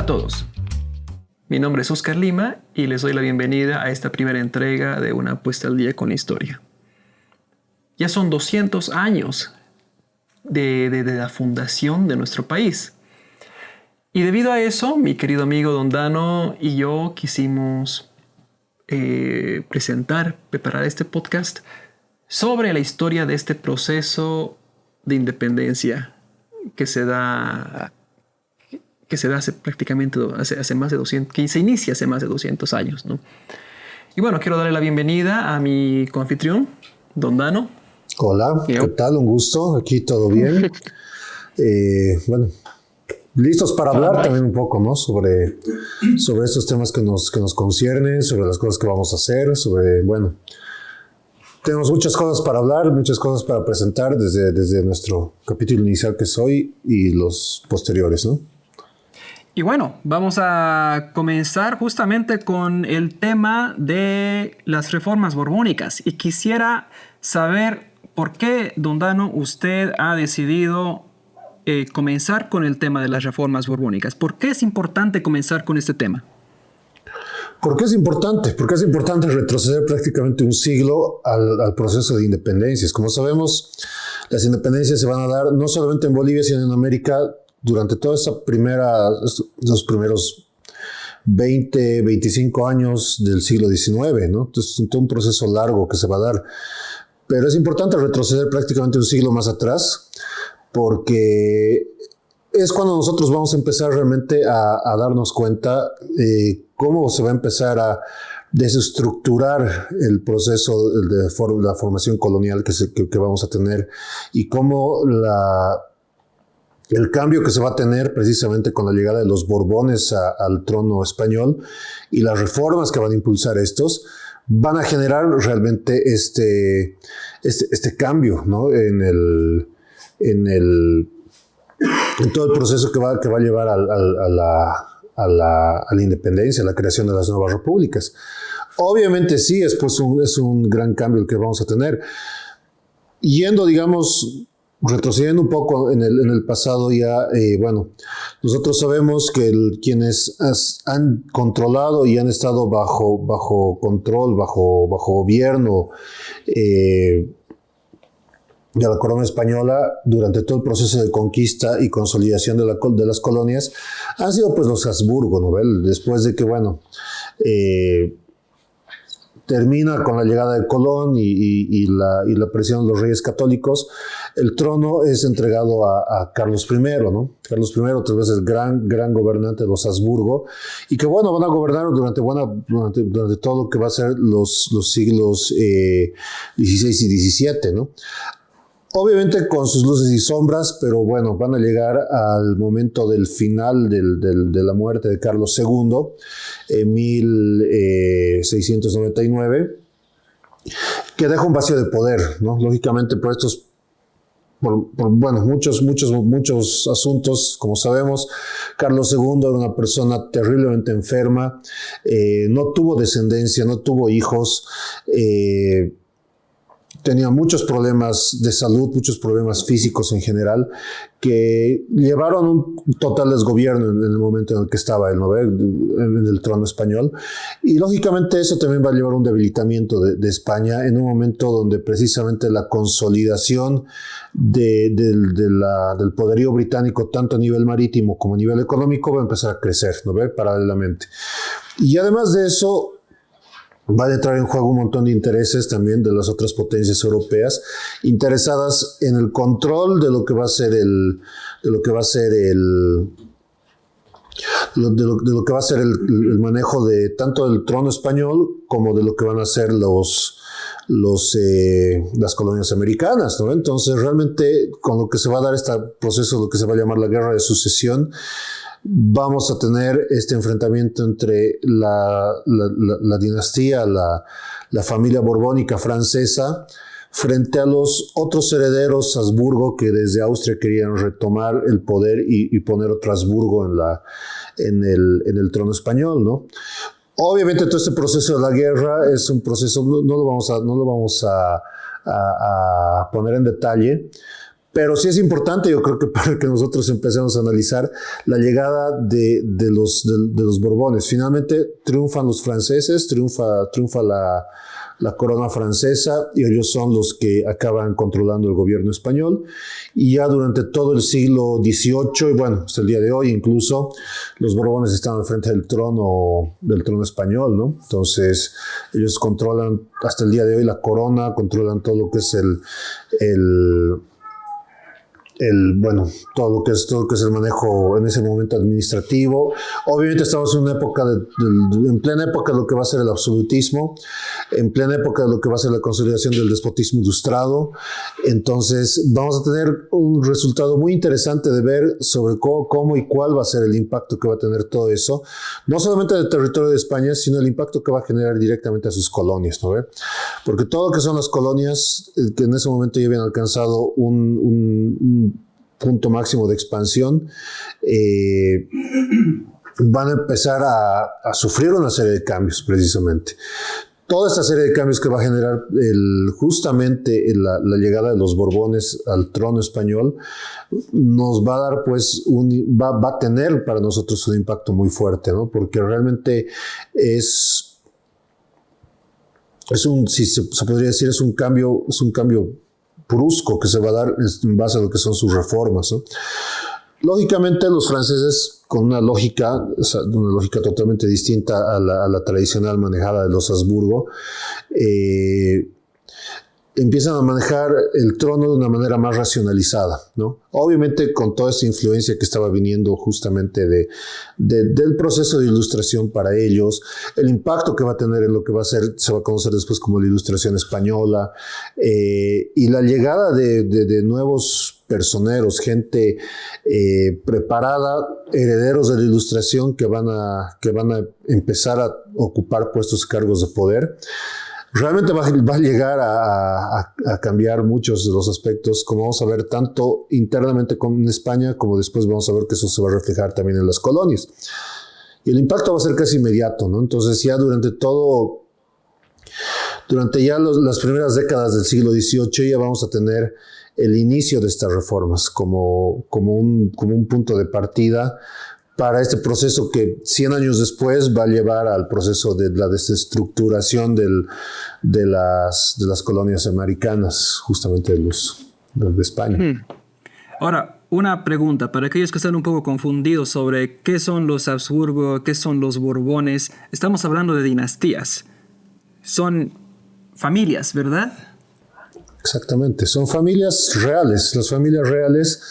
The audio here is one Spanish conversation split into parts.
Hola a todos, mi nombre es Oscar Lima y les doy la bienvenida a esta primera entrega de Una puesta al día con la historia. Ya son 200 años de la fundación de nuestro país. Y debido a eso, mi querido amigo Don Dano y yo quisimos preparar este podcast sobre la historia de este proceso de independencia que se da hace prácticamente hace más de 200, que se inicia hace más de 200 años, ¿no? Y bueno, quiero darle la bienvenida a mi coanfitrión, Don Dano. Hola, ¿qué tal? Un gusto, aquí todo bien. Bueno, listos para hablar también un poco, ¿no? Sobre estos temas que nos conciernen, sobre las cosas que vamos a hacer, bueno, tenemos muchas cosas para hablar, muchas cosas para presentar desde nuestro capítulo inicial que es hoy y los posteriores, ¿no? Y bueno, vamos a comenzar justamente con el tema de las reformas borbónicas. Y quisiera saber por qué, Don Dano, usted ha decidido comenzar con el tema de las reformas borbónicas. ¿Por qué es importante comenzar con este tema? ¿Por qué es importante? Porque es importante retroceder prácticamente un siglo al proceso de independencias. Como sabemos, las independencias se van a dar no solamente en Bolivia, sino en América durante toda los primeros 20, 25 años del siglo XIX, ¿no? Entonces, es todo un proceso largo que se va a dar. Pero es importante retroceder prácticamente un siglo más atrás, porque es cuando nosotros vamos a empezar realmente a darnos cuenta cómo se va a empezar a desestructurar el proceso de la formación colonial que vamos a tener y cómo el cambio que se va a tener precisamente con la llegada de los Borbones al trono español y las reformas que van a impulsar estos van a generar realmente este cambio, ¿no? en todo el proceso que va a llevar a la independencia, a la creación de las nuevas repúblicas. Obviamente sí, es un gran cambio el que vamos a tener. Yendo, digamos, retrocediendo un poco en el pasado ya, bueno, nosotros sabemos que quienes han controlado y han estado bajo control, bajo gobierno de la corona española durante todo el proceso de conquista y consolidación de las colonias han sido pues los Habsburgo, ¿no? Después de que, bueno, termina con la llegada de Colón y la presión de los reyes católicos, el trono es entregado a Carlos I, ¿no? Carlos I, tal vez el gran gobernante de los Habsburgo, y que, bueno, van a gobernar durante todo lo que va a ser los siglos XVI y XVII, ¿no? Obviamente con sus luces y sombras, pero bueno, van a llegar al momento del final de la muerte de Carlos II en 1699, que deja un vacío de poder, ¿no? Lógicamente por muchos asuntos, como sabemos, Carlos II era una persona terriblemente enferma, no tuvo descendencia, no tuvo hijos, tenía muchos problemas de salud, muchos problemas físicos en general, que llevaron un total desgobierno en el momento en el que estaba él, ¿no? En el trono español. Y lógicamente eso también va a llevar un debilitamiento de España en un momento donde precisamente la consolidación del poderío británico, tanto a nivel marítimo como a nivel económico, va a empezar a crecer, ¿no? Paralelamente. Y además de eso, va a entrar en juego un montón de intereses también de las otras potencias europeas interesadas en el control de lo que va a ser el manejo de tanto del trono español como de lo que van a ser las colonias americanas, ¿no? Entonces realmente con lo que se va a dar este proceso, lo que se va a llamar la Guerra de Sucesión, vamos a tener este enfrentamiento entre la dinastía, la familia borbónica francesa, frente a los otros herederos Habsburgo que desde Austria querían retomar el poder y poner otro Habsburgo en el trono español, ¿no? Obviamente todo este proceso de la guerra es un proceso, no lo vamos a poner en detalle, Pero sí es importante, yo creo que para que nosotros empecemos a analizar la llegada de los Borbones. Finalmente triunfan los franceses, triunfa la corona francesa y ellos son los que acaban controlando el gobierno español y ya durante todo el siglo XVIII y bueno, hasta el día de hoy incluso los Borbones están al frente del trono español, ¿no? Entonces ellos controlan hasta el día de hoy la corona, controlan todo lo que es todo lo que es el manejo en ese momento administrativo. Obviamente estamos en una época en plena época de lo que va a ser el absolutismo, en plena época de lo que va a ser la consolidación del despotismo ilustrado. Entonces vamos a tener un resultado muy interesante de ver sobre cómo y cuál va a ser el impacto que va a tener todo eso, no solamente en el territorio de España, sino el impacto que va a generar directamente a sus colonias, ¿no? Porque todo lo que son las colonias que en ese momento ya habían alcanzado un punto máximo de expansión, van a empezar a sufrir una serie de cambios precisamente. Toda esta serie de cambios que va a generar justamente la llegada de los Borbones al trono español nos va a dar pues va a tener para nosotros un impacto muy fuerte, ¿no? Porque realmente si se podría decir, es un cambio brusco que se va a dar en base a lo que son sus reformas, ¿no? Lógicamente los franceses con una lógica totalmente distinta a la tradicional manejada de los Habsburgo, empiezan a manejar el trono de una manera más racionalizada, ¿no? Obviamente con toda esa influencia que estaba viniendo justamente del proceso de ilustración para ellos, el impacto que va a tener en lo que se va a conocer después como la Ilustración española, y la llegada de nuevos personeros, gente preparada, herederos de la Ilustración que van a empezar a ocupar puestos y cargos de poder. Realmente va a llegar a cambiar muchos de los aspectos, como vamos a ver tanto internamente en España, como después vamos a ver que eso se va a reflejar también en las colonias. Y el impacto va a ser casi inmediato, ¿no? Entonces ya durante las primeras décadas del siglo XVIII ya vamos a tener el inicio de estas reformas como un punto de partida para este proceso que 100 años después va a llevar al proceso de la desestructuración de las colonias americanas, justamente de España. Ahora, una pregunta para aquellos que están un poco confundidos sobre qué son los Habsburgo, qué son los Borbones. Estamos hablando de dinastías. Son familias, ¿verdad? Exactamente, son familias reales, las familias reales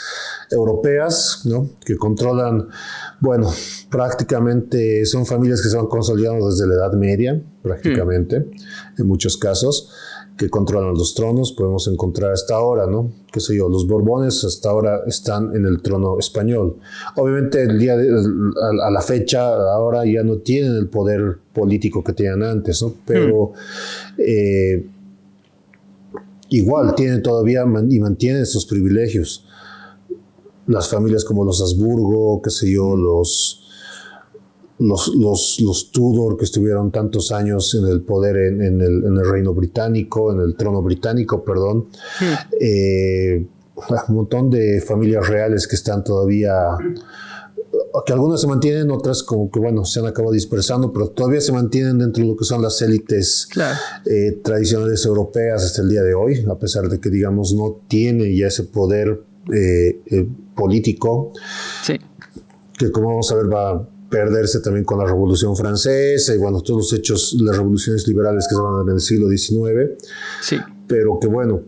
europeas, ¿no? Que controlan, bueno, prácticamente son familias que se van consolidando desde la Edad Media, prácticamente, en muchos casos, que controlan los tronos. Podemos encontrar hasta ahora, ¿no? Qué sé yo, los Borbones hasta ahora están en el trono español. Obviamente a la fecha, ahora ya no tienen el poder político que tenían antes, ¿no? Pero igual tienen todavía y mantienen sus privilegios. Las familias como los Habsburgo, qué sé yo, los Tudor, que estuvieron tantos años en el poder en el reino británico, en el trono británico, perdón. Un montón de familias reales que están todavía, que algunas se mantienen, otras como que, bueno, se han acabado dispersando, pero todavía se mantienen dentro de lo que son las élites tradicionales europeas hasta el día de hoy, a pesar de que, digamos, no tienen ya ese poder político, que como vamos a ver va a perderse también con la Revolución Francesa y bueno, todos los hechos, las revoluciones liberales que se van a dar en el siglo XIX, pero que bueno,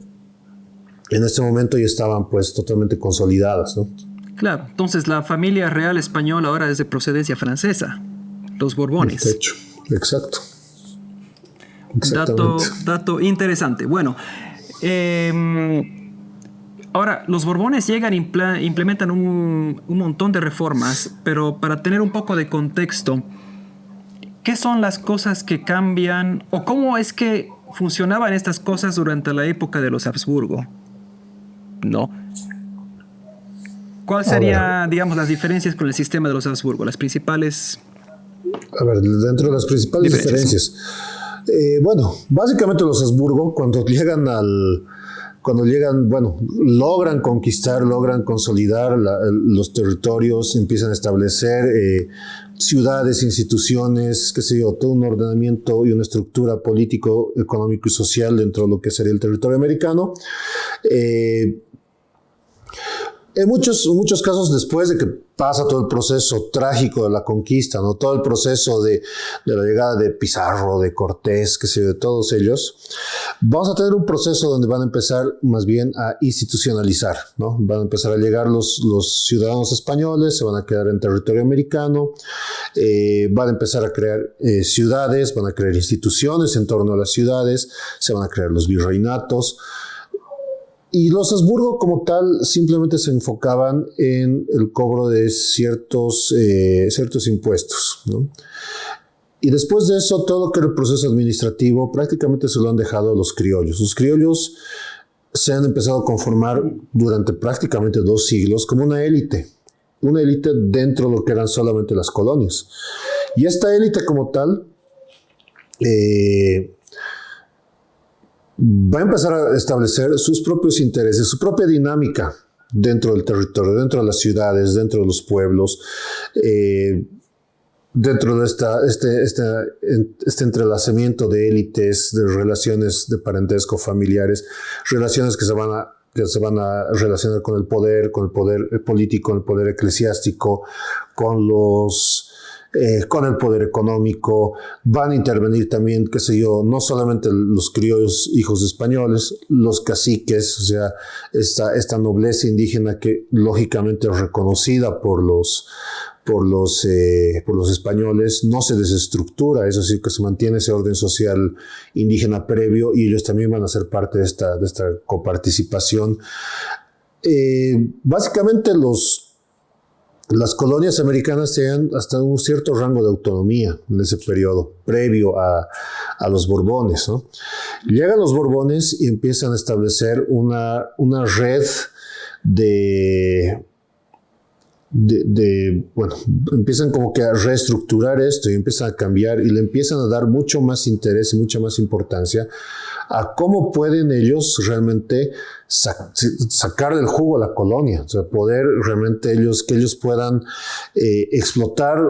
en este momento ya estaban pues totalmente consolidadas, ¿no? Claro, entonces la familia real española ahora es de procedencia francesa, los Borbones. De hecho, exacto. Dato interesante. Bueno, ahora, los Borbones llegan e implementan un montón de reformas, pero para tener un poco de contexto, ¿qué son las cosas que cambian o cómo es que funcionaban estas cosas durante la época de los Habsburgo? ¿No? ¿Cuál sería, digamos, las diferencias con el sistema de los Habsburgo? Las principales... A ver, dentro de las principales diferencias. Bueno, básicamente los Habsburgo, cuando llegan cuando llegan, bueno, logran conquistar, logran consolidar los territorios, empiezan a establecer ciudades, instituciones, qué sé yo, todo un ordenamiento y una estructura político, económico y social dentro de lo que sería el territorio americano. En muchos casos, después de que pasa todo el proceso trágico de la conquista, ¿no? Todo el proceso de la llegada de Pizarro, de Cortés, qué sé yo, de todos ellos, vamos a tener un proceso donde van a empezar más bien a institucionalizar, ¿no? Van a empezar a llegar los ciudadanos españoles, se van a quedar en territorio americano, van a empezar a crear ciudades, van a crear instituciones en torno a las ciudades, se van a crear los virreinatos. Y los Habsburgo como tal simplemente se enfocaban en el cobro de ciertos impuestos, ¿no? Y después de eso, todo lo que era el proceso administrativo prácticamente se lo han dejado a los criollos. Los criollos se han empezado a conformar durante prácticamente 2 siglos como una élite dentro de lo que eran solamente las colonias. Y esta élite como tal va a empezar a establecer sus propios intereses, su propia dinámica dentro del territorio, dentro de las ciudades, dentro de los pueblos, dentro de este entrelazamiento de élites, de relaciones de parentesco familiares, relaciones que se van a relacionar con el poder político, con el poder eclesiástico, con el poder económico. Van a intervenir también, qué sé yo, no solamente los criollos hijos de españoles, los caciques, o sea, esta nobleza indígena que lógicamente es reconocida por los españoles, no se desestructura, eso sí que se mantiene ese orden social indígena previo y ellos también van a ser parte de esta coparticipación. Básicamente las colonias americanas tenían hasta un cierto rango de autonomía en ese periodo, previo a los Borbones, ¿no? Llegan los Borbones y empiezan a establecer una red bueno, empiezan como que a reestructurar esto y empiezan a cambiar y le empiezan a dar mucho más interés y mucha más importancia a cómo pueden ellos realmente sacar del jugo a la colonia, o sea, poder realmente que ellos puedan explotar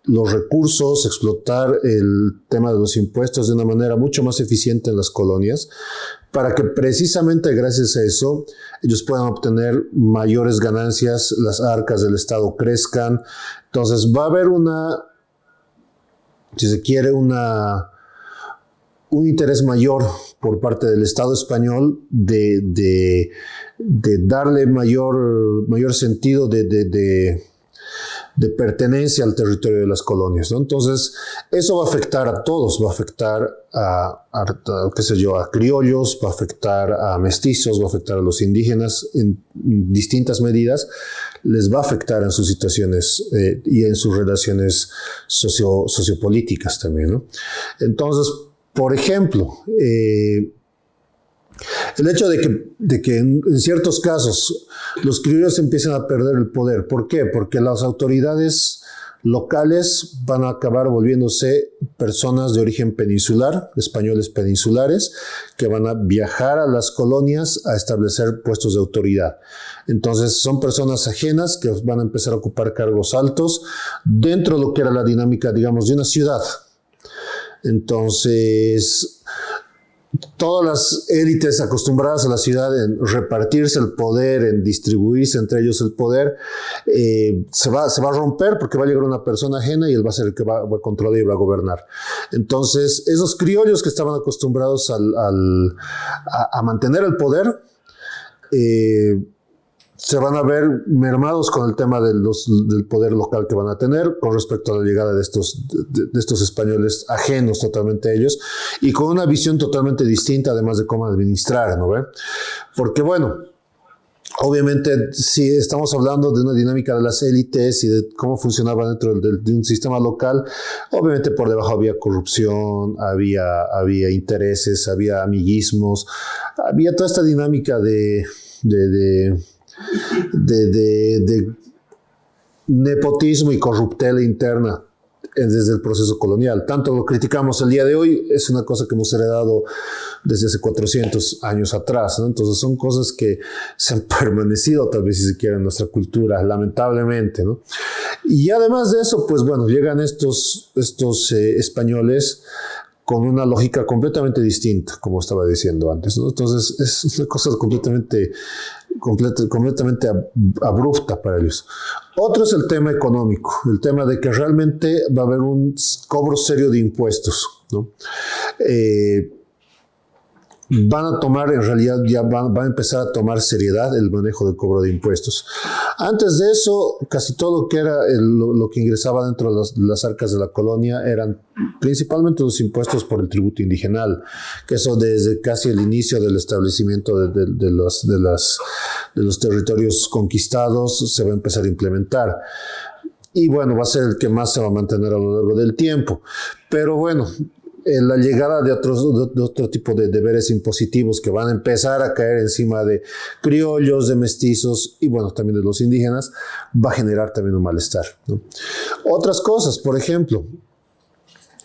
los recursos, explotar el tema de los impuestos de una manera mucho más eficiente en las colonias, para que precisamente gracias a eso ellos puedan obtener mayores ganancias, las arcas del Estado crezcan. Entonces va a haber si se quiere, un interés mayor por parte del Estado español de darle mayor sentido de pertenencia al territorio de las colonias, ¿no? Entonces, eso va a afectar a todos, va a afectar qué sé yo, a criollos, va a afectar a mestizos, va a afectar a los indígenas en distintas medidas, les va a afectar en sus situaciones y en sus relaciones sociopolíticas también, ¿no? Entonces, por ejemplo, el hecho de que en ciertos casos los criollos empiezan a perder el poder. ¿Por qué? Porque las autoridades locales van a acabar volviéndose personas de origen peninsular, españoles peninsulares, que van a viajar a las colonias a establecer puestos de autoridad. Entonces son personas ajenas que van a empezar a ocupar cargos altos dentro de lo que era la dinámica, digamos, de una ciudad. Entonces, todas las élites acostumbradas a la ciudad en repartirse el poder, en distribuirse entre ellos el poder, se va a romper porque va a llegar una persona ajena y él va a ser el que va a controlar y va a gobernar. Entonces, esos criollos que estaban acostumbrados a mantener el poder, se van a ver mermados con el tema del poder local que van a tener con respecto a la llegada de estos españoles ajenos totalmente a ellos y con una visión totalmente distinta además de cómo administrar, ¿no ve? Porque bueno, obviamente si estamos hablando de una dinámica de las élites y de cómo funcionaba dentro de un sistema local, obviamente por debajo había corrupción, había intereses, había amiguismos, había toda esta dinámica de nepotismo y corruptela interna desde el proceso colonial. Tanto lo criticamos el día de hoy, es una cosa que hemos heredado desde hace 400 años atrás, ¿no? Entonces son cosas que se han permanecido, tal vez si se quiere, en nuestra cultura, lamentablemente, ¿no? Y además de eso, pues bueno, llegan estos españoles con una lógica completamente distinta, como estaba diciendo antes, ¿no? Entonces es una cosa completamente abrupta para ellos. Otro es el tema económico, el tema de que realmente va a haber un cobro serio de impuestos, ¿no? Van a tomar, en realidad ya van a empezar a tomar seriedad el manejo del cobro de impuestos. Antes de eso, casi todo lo que era lo que ingresaba dentro de las arcas de la colonia eran principalmente los impuestos por el tributo indigenal, que eso desde casi el inicio del establecimiento de los territorios conquistados se va a empezar a implementar. Y bueno, va a ser el que más se va a mantener a lo largo del tiempo. Pero bueno, la llegada de otro tipo de deberes impositivos que van a empezar a caer encima de criollos, de mestizos y bueno, también de los indígenas, va a generar también un malestar, ¿no? Otras cosas, por ejemplo,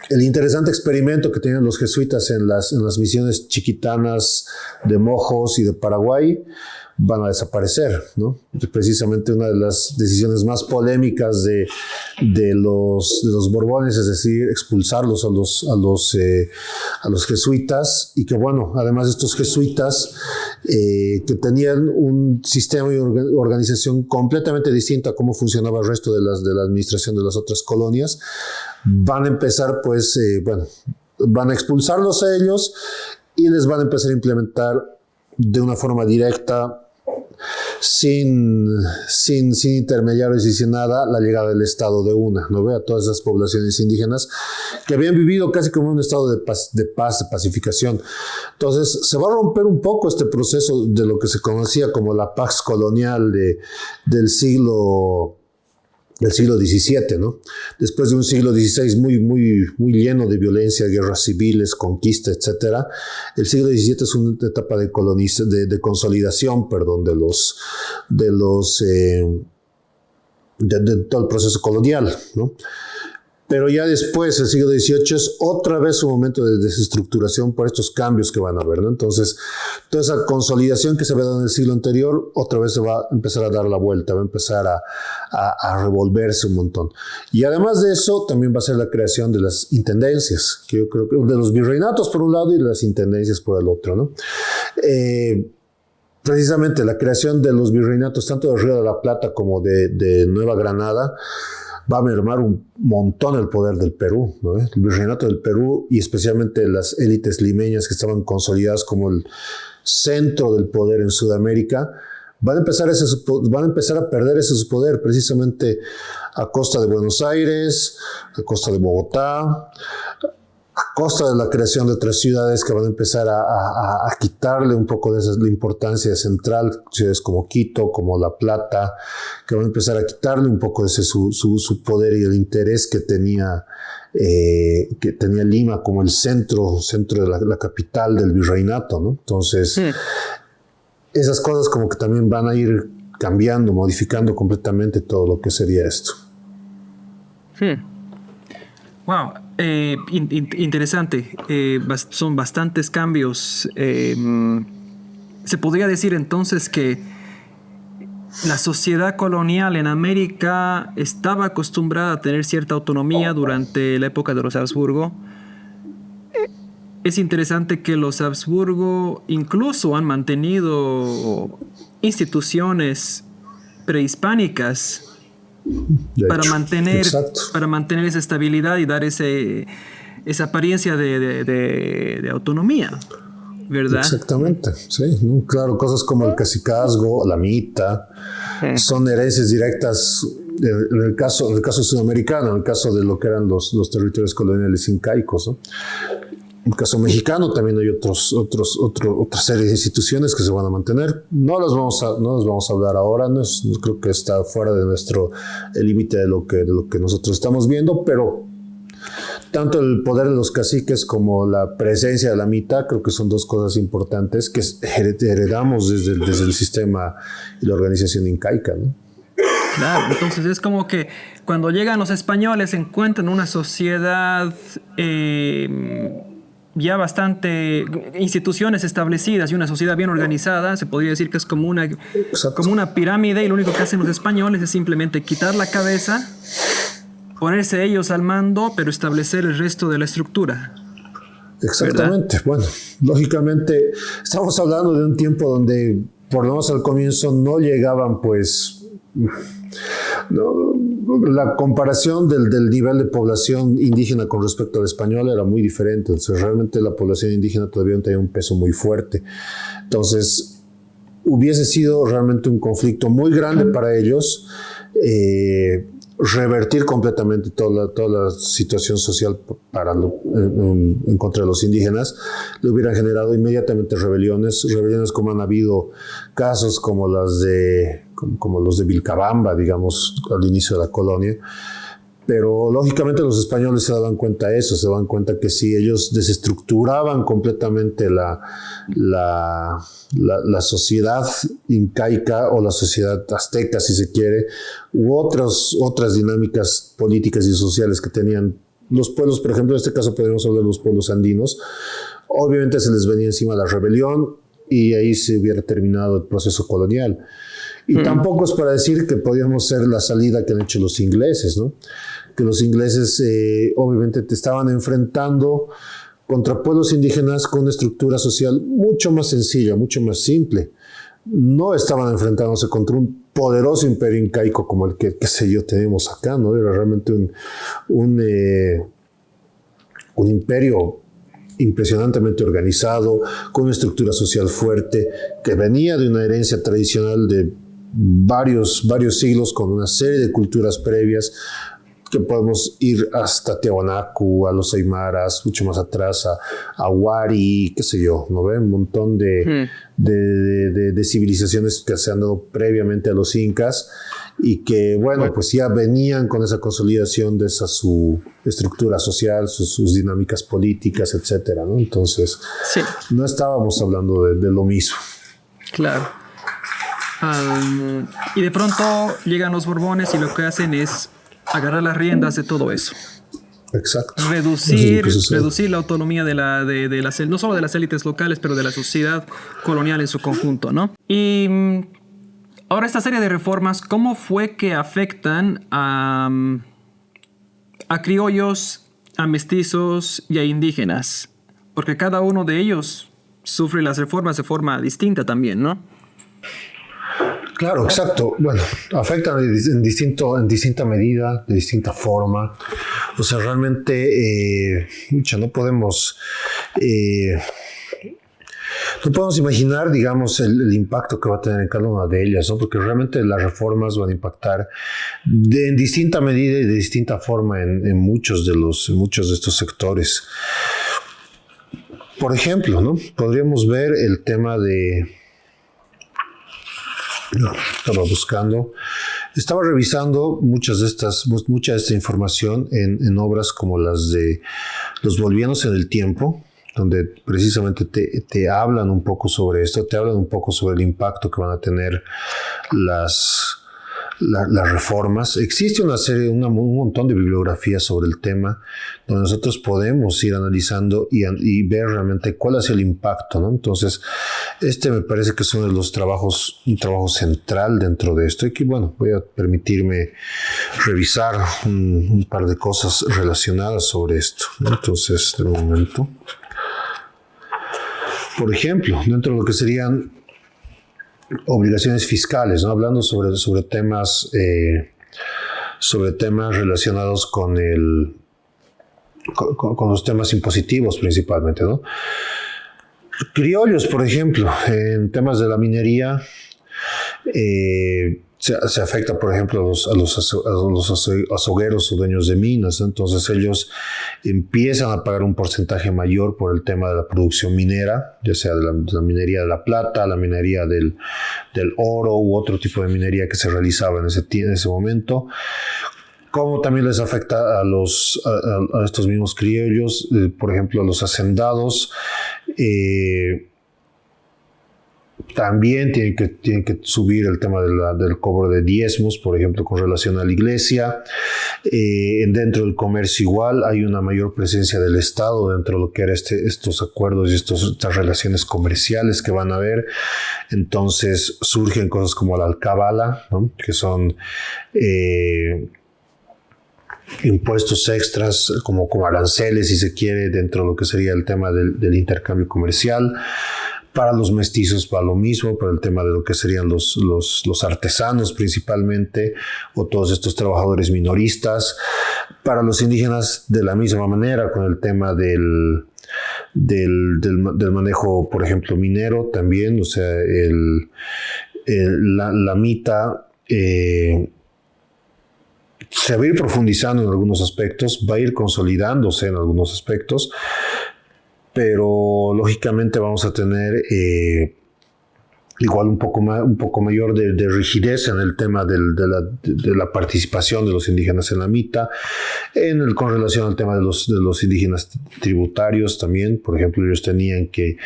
el interesante experimento que tienen los jesuitas en las misiones chiquitanas de Mojos y de Paraguay van a desaparecer, ¿no? Precisamente una de las decisiones más polémicas de los Borbones, es decir, expulsarlos a los jesuitas, y que bueno, además estos jesuitas que tenían un sistema y organización completamente distinto a cómo funcionaba el resto de la administración de las otras colonias, van a empezar pues, van a expulsarlos a ellos y les van a empezar a implementar de una forma directa, sin intermediarios y sin nada, la llegada del Estado de una, ¿no ve? A todas esas poblaciones indígenas que habían vivido casi como un estado de paz, de pacificación. Entonces se va a romper un poco este proceso de lo que se conocía como la Pax colonial del siglo XVII, ¿no? Después de un siglo XVI muy lleno de violencia, guerras civiles, conquista, etcétera, el siglo XVII es una etapa de consolidación, perdón, de todo el proceso colonial, ¿no? Pero ya después, el siglo XVIII es otra vez un momento de desestructuración por estos cambios que van a haber, ¿no? Entonces, toda esa consolidación que se había dado en el siglo anterior, otra vez se va a empezar a dar la vuelta, va a empezar a revolverse un montón. Y además de eso, también va a ser la creación de las intendencias, que yo creo que de los virreinatos por un lado y de las intendencias por el otro, ¿no? Precisamente la creación de los virreinatos, tanto de Río de la Plata como de Nueva Granada, va a mermar un montón el poder del Perú, ¿no? El virreinato del Perú y especialmente las élites limeñas que estaban consolidadas como el centro del poder en Sudamérica, van a empezar a perder ese poder precisamente a costa de Buenos Aires, a costa de Bogotá, a costa de la creación de otras ciudades que van a empezar a quitarle un poco de esa importancia central, ciudades como Quito, como La Plata, que van a empezar a quitarle un poco de ese su poder y el interés que tenía Lima como el centro de la capital del virreinato, ¿no? Entonces, esas cosas como que también van a ir cambiando, modificando completamente todo lo que sería esto. Wow, interesante. Son bastantes cambios. Se podría decir entonces que la sociedad colonial en América estaba acostumbrada a tener cierta autonomía durante la época de los Habsburgo. Es interesante que los Habsburgo incluso han mantenido instituciones prehispánicas para mantener esa estabilidad y dar esa apariencia de autonomía, ¿verdad? Exactamente, sí, ¿no? Claro, cosas como el cacicazgo, la mita, son herencias directas en el caso sudamericano, en el caso de lo que eran los territorios coloniales incaicos, ¿no? En el caso mexicano también hay otra serie de instituciones que se van a mantener. No las vamos a hablar ahora, no creo que está fuera de el límite de lo que nosotros estamos viendo, pero tanto el poder de los caciques como la presencia de la mitad creo que son dos cosas importantes que heredamos desde el sistema y la organización incaica, ¿no? Claro, entonces es como que cuando llegan los españoles encuentran una sociedad ya bastante instituciones establecidas y una sociedad bien organizada. Se podría decir que es Exacto. como una pirámide, y lo único que hacen los españoles es simplemente quitar la cabeza, ponerse ellos al mando, pero establecer el resto de la estructura. Exactamente. Bueno, lógicamente estamos hablando de un tiempo donde, por lo menos al comienzo, no llegaban, pues, no, la comparación del nivel de población indígena con respecto al español era muy diferente. Entonces, realmente la población indígena todavía tenía un peso muy fuerte. Entonces, hubiese sido realmente un conflicto muy grande para ellos. Revertir completamente toda la situación social en contra de los indígenas, le hubieran generado inmediatamente rebeliones como han habido casos como los de Vilcabamba, digamos, al inicio de la colonia. Pero lógicamente los españoles se daban cuenta de eso, se daban cuenta que si ellos desestructuraban completamente la sociedad incaica o la sociedad azteca, si se quiere, u otras dinámicas políticas y sociales que tenían los pueblos, por ejemplo, en este caso podemos hablar de los pueblos andinos, obviamente se les venía encima la rebelión y ahí se hubiera terminado el proceso colonial. Y tampoco es para decir que podíamos ser la salida que han hecho los ingleses, ¿no? Que los ingleses obviamente te estaban enfrentando contra pueblos indígenas con una estructura social mucho más sencilla, mucho más simple. No estaban enfrentándose contra un poderoso imperio incaico como el que, qué sé yo, tenemos acá, ¿no? Era realmente un imperio impresionantemente organizado, con una estructura social fuerte, que venía de una herencia tradicional de varios siglos, con una serie de culturas previas, que podemos ir hasta Tiahuanacu, a los Aymaras, mucho más atrás, a Huari, qué sé yo, ¿no ven? Un montón de civilizaciones que se han dado previamente a los incas y que, bueno, pues ya venían con esa consolidación de su estructura social, sus dinámicas políticas, etcétera, ¿no? Entonces, sí, no estábamos hablando de lo mismo. Claro. Y de pronto llegan los Borbones y lo que hacen es agarrar las riendas de todo eso. Exacto. Reducir la autonomía no solo de las élites locales, pero de la sociedad colonial en su conjunto, ¿no? Y ahora esta serie de reformas, ¿cómo fue que afectan a criollos, a mestizos y a indígenas? Porque cada uno de ellos sufre las reformas de forma distinta también, ¿no? Claro, exacto. Bueno, afectan en distinta medida, de distinta forma. O sea, realmente, no podemos imaginar, digamos, el impacto que va a tener en cada una de ellas, ¿no? Porque realmente las reformas van a impactar en distinta medida y de distinta forma en muchos de estos sectores. Por ejemplo, ¿no? Podríamos ver el tema de... No, estaba revisando mucha de esta información en obras como las de Los Bolivianos en el Tiempo, donde precisamente te hablan un poco sobre esto, te hablan un poco sobre el impacto que van a tener las reformas. Existe un montón de bibliografía sobre el tema, donde nosotros podemos ir analizando y ver realmente cuál ha sido el impacto, ¿no? Entonces, me parece que es uno de los un trabajo central dentro de esto, y que, bueno, voy a permitirme revisar un par de cosas relacionadas sobre esto, ¿no? Entonces, de momento, por ejemplo, dentro de lo que serían obligaciones fiscales, ¿no? Hablando sobre temas relacionados con los temas impositivos principalmente, ¿no? Criollos, por ejemplo, en temas de la minería, se afecta, por ejemplo, a los azogueros o dueños de minas, ¿no? Entonces ellos empiezan a pagar un porcentaje mayor por el tema de la producción minera, ya sea de la minería de la plata, la minería del oro u otro tipo de minería que se realizaba en ese momento. Como también les afecta a estos mismos criollos, por ejemplo, a los hacendados, También tienen que subir el tema del cobro de diezmos, por ejemplo, con relación a la iglesia. Dentro del comercio igual hay una mayor presencia del Estado dentro de lo que eran estos acuerdos y estas relaciones comerciales que van a haber. Entonces surgen cosas como la alcabala, ¿no? Que son impuestos extras como aranceles, si se quiere, dentro de lo que sería el tema del intercambio comercial. Para los mestizos va lo mismo, para el tema de lo que serían los artesanos principalmente, o todos estos trabajadores minoristas. Para los indígenas de la misma manera, con el tema del manejo, por ejemplo, minero también, o sea, la mita se va a ir profundizando en algunos aspectos, va a ir consolidándose en algunos aspectos, pero lógicamente vamos a tener igual un poco mayor de rigidez en el tema de la participación de los indígenas en la mita, con relación al tema de los indígenas tributarios también. Por ejemplo, ellos tenían que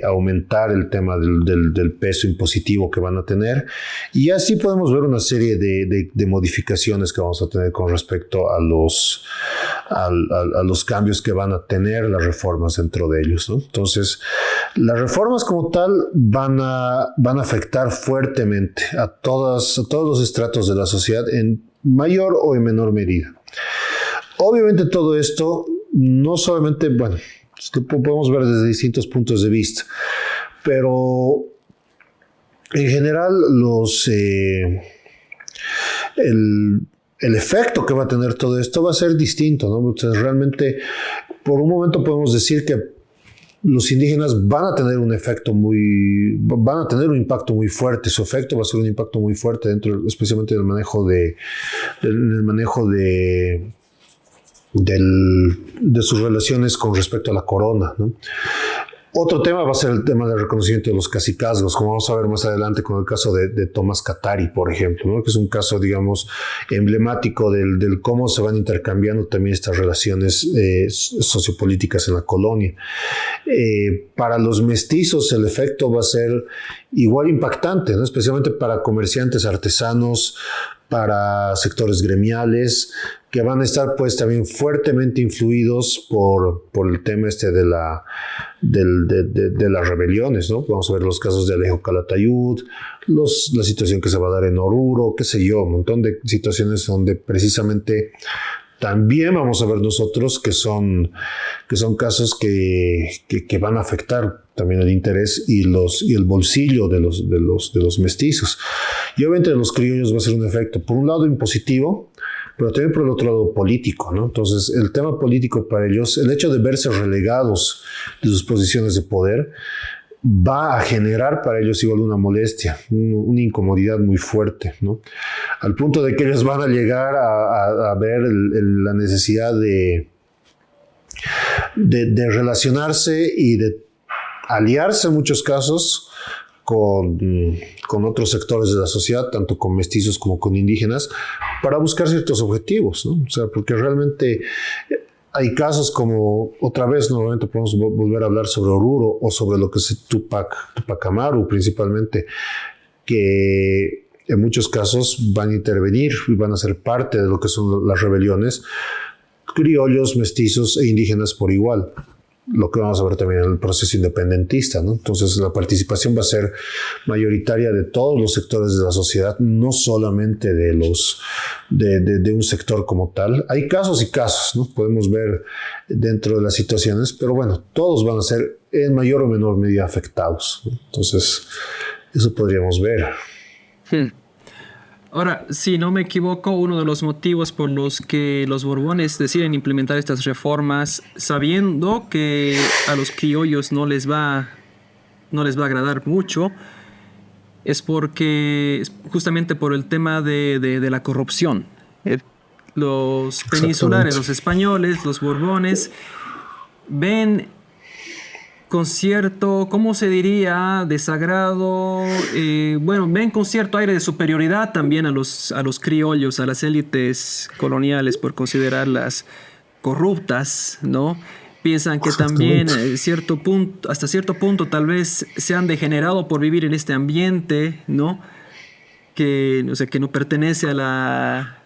aumentar el tema del peso impositivo que van a tener, y así podemos ver una serie de modificaciones que vamos a tener con respecto a los cambios que van a tener las reformas dentro de ellos, ¿no? Entonces, las reformas como tal van a afectar fuertemente a todos los estratos de la sociedad en mayor o en menor medida. Obviamente todo esto no solamente, bueno, esto podemos ver desde distintos puntos de vista, pero en general el efecto que va a tener todo esto va a ser distinto, ¿no? Entonces, realmente, por un momento podemos decir que los indígenas van a tener un impacto muy fuerte. Su efecto va a ser un impacto muy fuerte especialmente en el manejo de sus relaciones con respecto a la corona, ¿no? Otro tema va a ser el tema del reconocimiento de los cacicazgos, como vamos a ver más adelante con el caso de Tomás Katari, por ejemplo, ¿no? Que es un caso, digamos, emblemático del cómo se van intercambiando también estas relaciones sociopolíticas en la colonia. Para los mestizos el efecto va a ser igual impactante, ¿no? Especialmente para comerciantes, artesanos, para sectores gremiales, que van a estar pues también fuertemente influidos por el tema de las rebeliones, ¿no? Vamos a ver los casos de Alejo Calatayud, la situación que se va a dar en Oruro, qué sé yo, un montón de situaciones donde precisamente también vamos a ver nosotros que son casos que van a afectar también el interés y el bolsillo de los mestizos. Y obviamente de los criollos va a ser un efecto, por un lado impositivo, pero también por el otro lado político, ¿no? Entonces, el tema político para ellos, el hecho de verse relegados de sus posiciones de poder, va a generar para ellos igual una molestia, una incomodidad muy fuerte, ¿no? Al punto de que ellos van a llegar a ver la necesidad de relacionarse y de aliarse en muchos casos con otros sectores de la sociedad, tanto con mestizos como con indígenas, para buscar ciertos objetivos, ¿no? O sea, porque realmente hay casos como, otra vez, nuevamente podemos volver a hablar sobre Oruro o sobre lo que es Tupac Amaru principalmente, que en muchos casos van a intervenir y van a ser parte de lo que son las rebeliones, criollos, mestizos e indígenas por igual. Lo que vamos a ver también en el proceso independentista, ¿no? Entonces, la participación va a ser mayoritaria de todos los sectores de la sociedad, no solamente de un sector como tal. Hay casos y casos, ¿no? Podemos ver dentro de las situaciones, pero bueno, todos van a ser en mayor o menor medida afectados, ¿no? Entonces, eso podríamos ver. Ahora, si no me equivoco, uno de los motivos por los que los Borbones deciden implementar estas reformas, sabiendo que a los criollos no les va a agradar mucho, es justamente por el tema de la corrupción. Los peninsulares, los españoles, los Borbones, ven con cierto, ¿cómo se diría?, desagrado, ven con cierto aire de superioridad también a los criollos, a las élites coloniales, por considerarlas corruptas, ¿no? Piensan que también hasta cierto punto tal vez se han degenerado por vivir en este ambiente, ¿no? Que, o sea, que no pertenece a la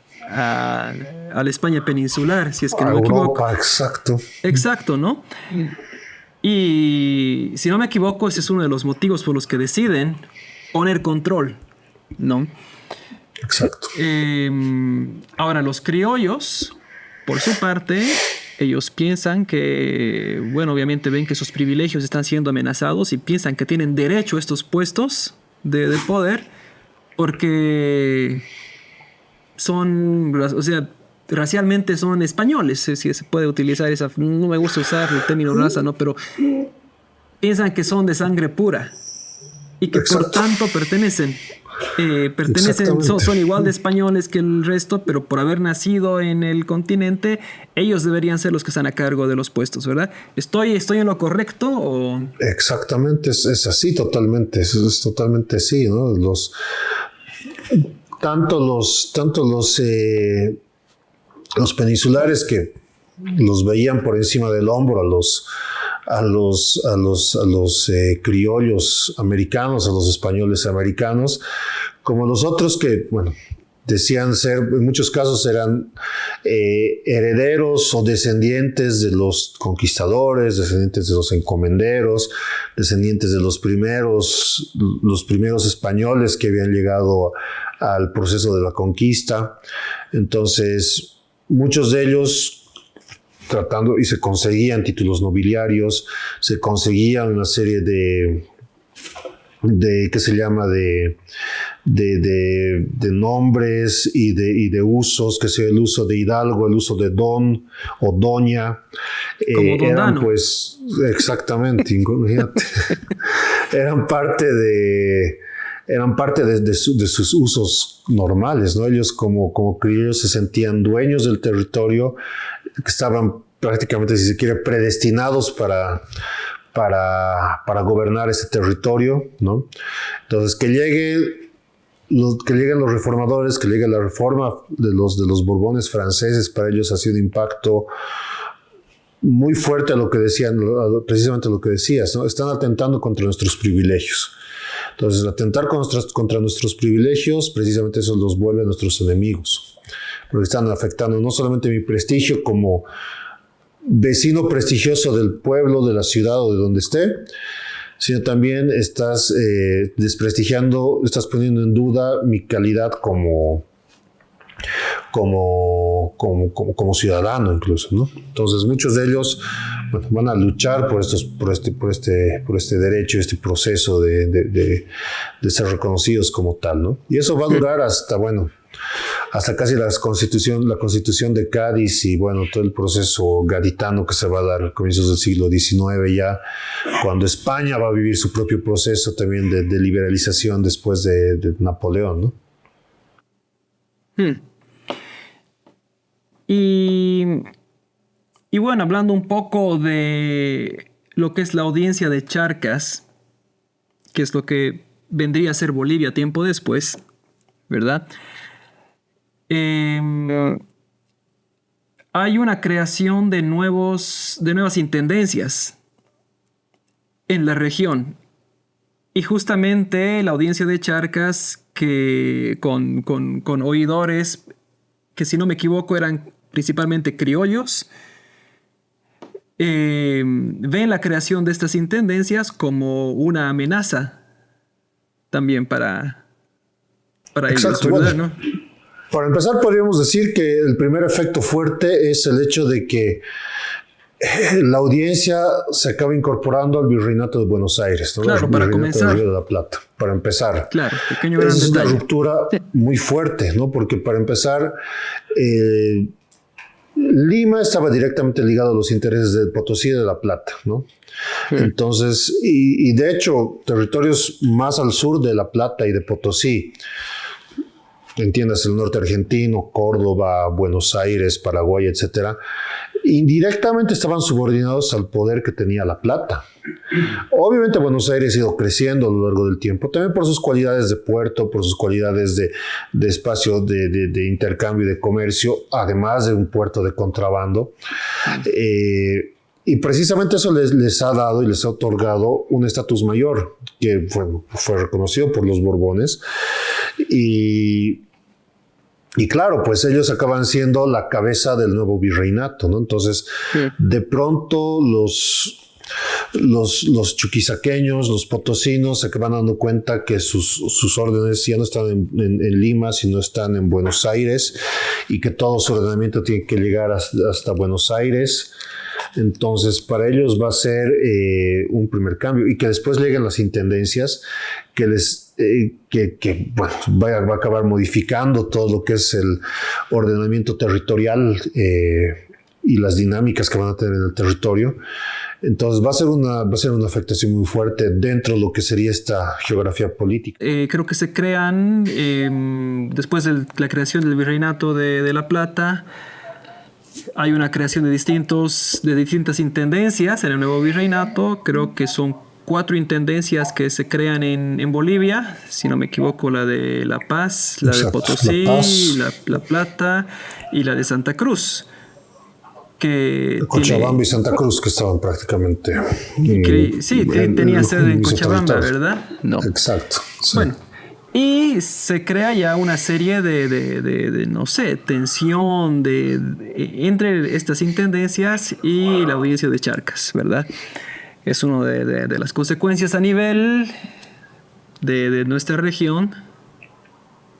España peninsular, si es que no me equivoco. Exacto. Exacto, ¿no? Y si no me equivoco, ese es uno de los motivos por los que deciden poner control, ¿no? Exacto. Ahora, los criollos, por su parte, ellos piensan que, bueno, obviamente ven que sus privilegios están siendo amenazados y piensan que tienen derecho a estos puestos de poder porque son, o sea, racialmente son españoles, si se puede utilizar esa, no me gusta usar el término raza, ¿no? Pero piensan que son de sangre pura y que por tanto pertenecen, son igual de españoles que el resto, pero por haber nacido en el continente, ellos deberían ser los que están a cargo de los puestos, ¿verdad? ¿Estoy en lo correcto o...? Exactamente, es así totalmente, es totalmente así, ¿no? Tanto los peninsulares que los veían por encima del hombro a los criollos americanos, a los españoles americanos, como los otros que, bueno, decían ser, en muchos casos eran herederos o descendientes de los conquistadores, descendientes de los encomenderos, descendientes de los primeros españoles que habían llegado al proceso de la conquista. Entonces, muchos de ellos tratando, y se conseguían títulos nobiliarios, se conseguían una serie de ¿qué se llama? De nombres y de usos, que sea el uso de hidalgo, el uso de don o doña. Como don eran Dano. Pues, exactamente, imagínate. eran parte de sus usos normales, ¿no? Ellos como criollos se sentían dueños del territorio, que estaban prácticamente, si se quiere, predestinados para gobernar ese territorio, ¿no? Entonces, que lleguen los reformadores, que llegue la reforma de los Borbones franceses, para ellos ha sido un impacto muy fuerte a lo que decían, precisamente lo que decías, ¿no? Están atentando contra nuestros privilegios. Entonces, atentar contra nuestros privilegios, precisamente eso los vuelve a nuestros enemigos, porque están afectando no solamente mi prestigio como vecino prestigioso del pueblo, de la ciudad o de donde esté, sino también estás desprestigiando, estás poniendo en duda mi calidad como ciudadano incluso, ¿no? Entonces muchos de ellos, bueno, van a luchar por este derecho, este proceso de ser reconocidos como tal, ¿no? Y eso va a durar hasta casi la constitución de Cádiz y bueno, todo el proceso gaditano que se va a dar a comienzos del siglo XIX, ya cuando España va a vivir su propio proceso también de liberalización después de Napoleón, ¿no? Y bueno, hablando un poco de lo que es la audiencia de Charcas, que es lo que vendría a ser Bolivia tiempo después, ¿verdad? Hay una creación de nuevas intendencias en la región. Y justamente la audiencia de Charcas, que con oidores, que si no me equivoco eran principalmente criollos, ven la creación de estas intendencias como una amenaza también para Exacto, ellos, ¿verdad? bueno. ¿No? Para empezar, podríamos decir que el primer efecto fuerte es el hecho de que la audiencia se acaba incorporando al Virreinato de Buenos Aires, ¿no? Claro, para comenzar. Del Río de la Plata, para empezar. Claro, pequeño gran Es una detalle. ruptura muy fuerte, ¿no? Porque para empezar, Lima estaba directamente ligado a los intereses de Potosí y de La Plata, ¿no? Sí. Entonces, y de hecho, territorios más al sur de La Plata y de Potosí, entiendas el norte argentino, Córdoba, Buenos Aires, Paraguay, etcétera, indirectamente estaban subordinados al poder que tenía La Plata. Obviamente Buenos Aires ha ido creciendo a lo largo del tiempo, también por sus cualidades de puerto, por sus cualidades de espacio de intercambio y de comercio, además de un puerto de contrabando. Y precisamente eso les ha dado y les ha otorgado un estatus mayor que fue reconocido por los Borbones. Y claro, pues ellos acaban siendo la cabeza del nuevo virreinato, ¿no? Entonces, sí, de pronto los chuquisaqueños, los potosinos se acaban dando cuenta que sus órdenes ya no están en Lima, sino están en Buenos Aires, y que todo su ordenamiento tiene que llegar hasta Buenos Aires. Entonces, para ellos va a ser un primer cambio, y que después lleguen las intendencias que va a acabar modificando todo lo que es el ordenamiento territorial y las dinámicas que van a tener en el territorio. Entonces va a ser una afectación muy fuerte dentro de lo que sería esta geografía política. Creo que se crean, después de la creación del Virreinato de La Plata, hay una creación de distintas intendencias en el nuevo virreinato. Creo que son 4 intendencias que se crean en Bolivia, si no me equivoco, la de La Paz, la de Potosí, La Plata y la de Santa Cruz. Cochabamba y Santa Cruz, que estaban prácticamente... tenía sede en Cochabamba, ¿verdad? No. Exacto. Sí. Bueno, y se crea ya una serie de no sé, tensión entre estas intendencias y la audiencia de Charcas, ¿verdad? Es una de las consecuencias a nivel de nuestra región,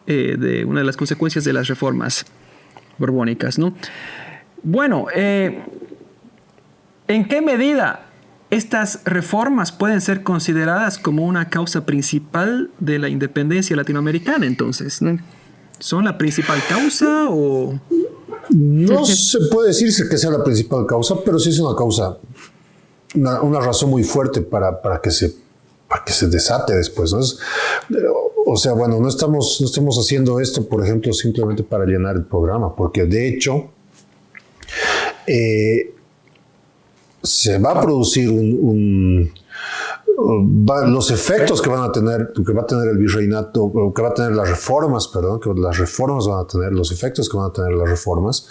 de una de las consecuencias de las reformas borbónicas, ¿no? Bueno, ¿en qué medida estas reformas pueden ser consideradas como una causa principal de la independencia latinoamericana, entonces, ¿no? ¿Son la principal causa o...? No se puede decirse que sea la principal causa, pero sí es una causa, una razón muy fuerte para que se desate después, ¿no? O sea, bueno, no estamos haciendo esto, por ejemplo, simplemente para llenar el programa, porque de hecho se va a producir los efectos que va a tener el virreinato, que va a tener las reformas, perdón, que las reformas van a tener, los efectos que van a tener las reformas,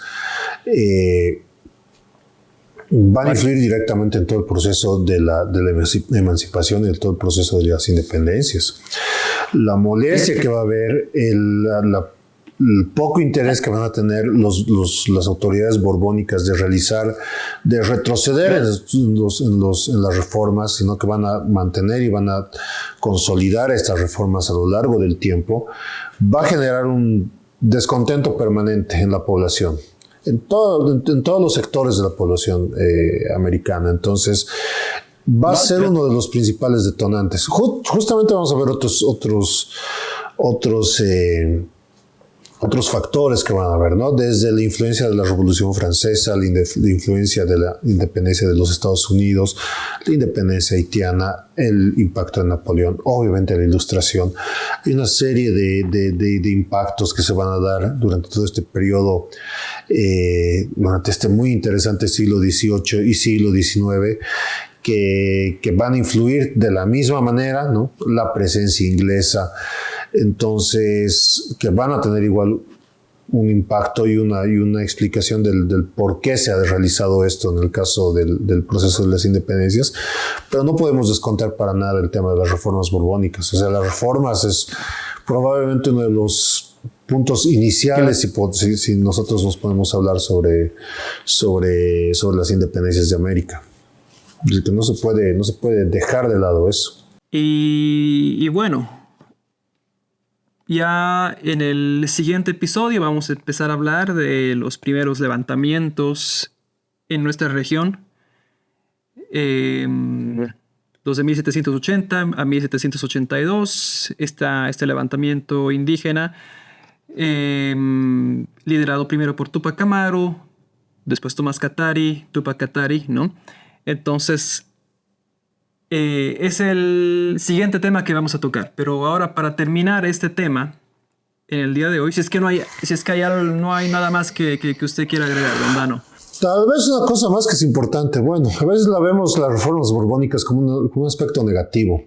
van a influir directamente en todo el proceso de la emancipación y en todo el proceso de las independencias. La molestia que va a haber, el poco interés que van a tener las autoridades borbónicas de retroceder en las reformas, sino que van a mantener y van a consolidar estas reformas a lo largo del tiempo, va a generar un descontento permanente en la población, en todos los sectores de la población americana. Entonces, va a ser uno de los principales detonantes. Justamente vamos a ver otros factores que van a haber, ¿no? Desde la influencia de la Revolución Francesa, la influencia de la independencia de los Estados Unidos, la independencia haitiana, el impacto de Napoleón, obviamente la Ilustración. Hay una serie de impactos que se van a dar durante todo este periodo, durante este muy interesante siglo XVIII y siglo XIX, que van a influir de la misma manera, ¿no? La presencia inglesa. Entonces, que van a tener igual un impacto y una explicación del por qué se ha realizado esto en el caso del proceso de las independencias, pero no podemos descontar para nada el tema de las reformas borbónicas. O sea, las reformas es probablemente uno de los puntos iniciales si nosotros nos podemos hablar sobre las independencias de América. Que no se puede dejar de lado eso. Y bueno, ya en el siguiente episodio vamos a empezar a hablar de los primeros levantamientos en nuestra región, los de 1780 a 1782, este levantamiento indígena, liderado primero por Túpac Amaru, después Tomás Katari, Túpac Katari, ¿no? Entonces, es el siguiente tema que vamos a tocar. Pero ahora, para terminar este tema, en el día de hoy, si es que no hay nada más que usted quiera agregar, don Dano. Tal vez una cosa más que es importante. Bueno, a veces vemos las reformas borbónicas como un aspecto negativo.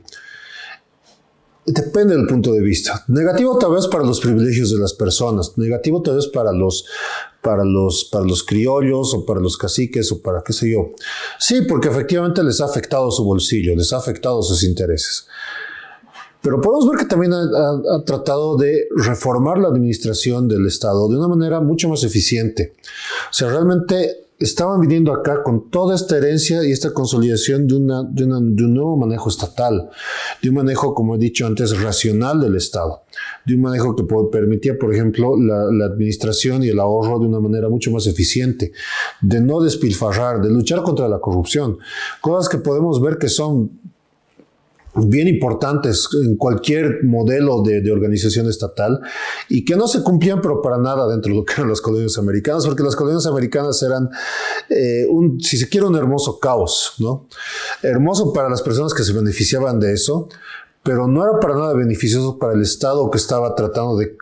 Depende del punto de vista. Negativo tal vez para los privilegios de las personas, negativo tal vez para los criollos o para los caciques o para qué sé yo. Sí, porque efectivamente les ha afectado su bolsillo, les ha afectado sus intereses. Pero podemos ver que también ha tratado de reformar la administración del Estado de una manera mucho más eficiente. O sea, realmente estaban viniendo acá con toda esta herencia y esta consolidación de un nuevo manejo estatal, de un manejo, como he dicho antes, racional del Estado, de un manejo que permitía, por ejemplo, la administración y el ahorro de una manera mucho más eficiente, de no despilfarrar, de luchar contra la corrupción, cosas que podemos ver que son bien importantes en cualquier modelo de organización estatal y que no se cumplían pero para nada dentro de lo que eran las colonias americanas, porque las colonias americanas eran si se quiere, un hermoso caos, ¿no? Hermoso para las personas que se beneficiaban de eso, pero no era para nada beneficioso para el Estado que estaba tratando que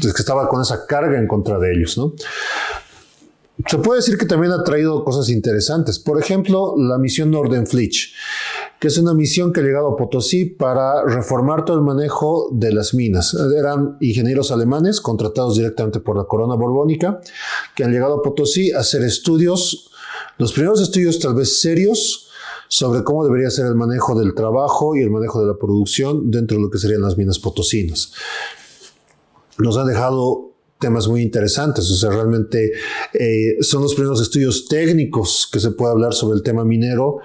estaba con esa carga en contra de ellos, ¿no? Se puede decir que también ha traído cosas interesantes. Por ejemplo, la misión Nordenflich, que es una misión que ha llegado a Potosí para reformar todo el manejo de las minas. Eran ingenieros alemanes contratados directamente por la corona borbónica, que han llegado a Potosí a hacer estudios, los primeros estudios tal vez serios, sobre cómo debería ser el manejo del trabajo y el manejo de la producción dentro de lo que serían las minas potosinas. Nos ha dejado temas muy interesantes, o sea, realmente son los primeros estudios técnicos que se puede hablar sobre el tema minero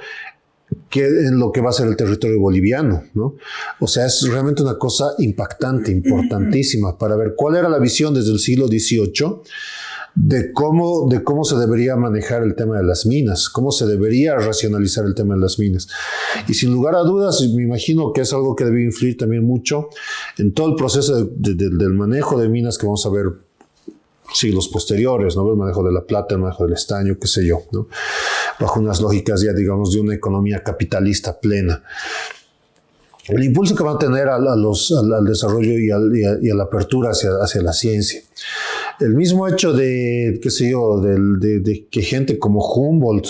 en lo que va a ser el territorio boliviano, ¿no? O sea, es realmente una cosa impactante, importantísima, para ver cuál era la visión desde el siglo XVIII de cómo se debería manejar el tema de las minas, cómo se debería racionalizar el tema de las minas. Y sin lugar a dudas, me imagino que es algo que debe influir también mucho en todo el proceso del manejo de minas que vamos a ver siglos posteriores, ¿no? El manejo de la plata, el manejo del estaño, qué sé yo, ¿no? Bajo unas lógicas ya, digamos, de una economía capitalista plena. El impulso que va a tener al desarrollo y a la apertura hacia la ciencia. El mismo hecho de, qué sé yo, de que gente como Humboldt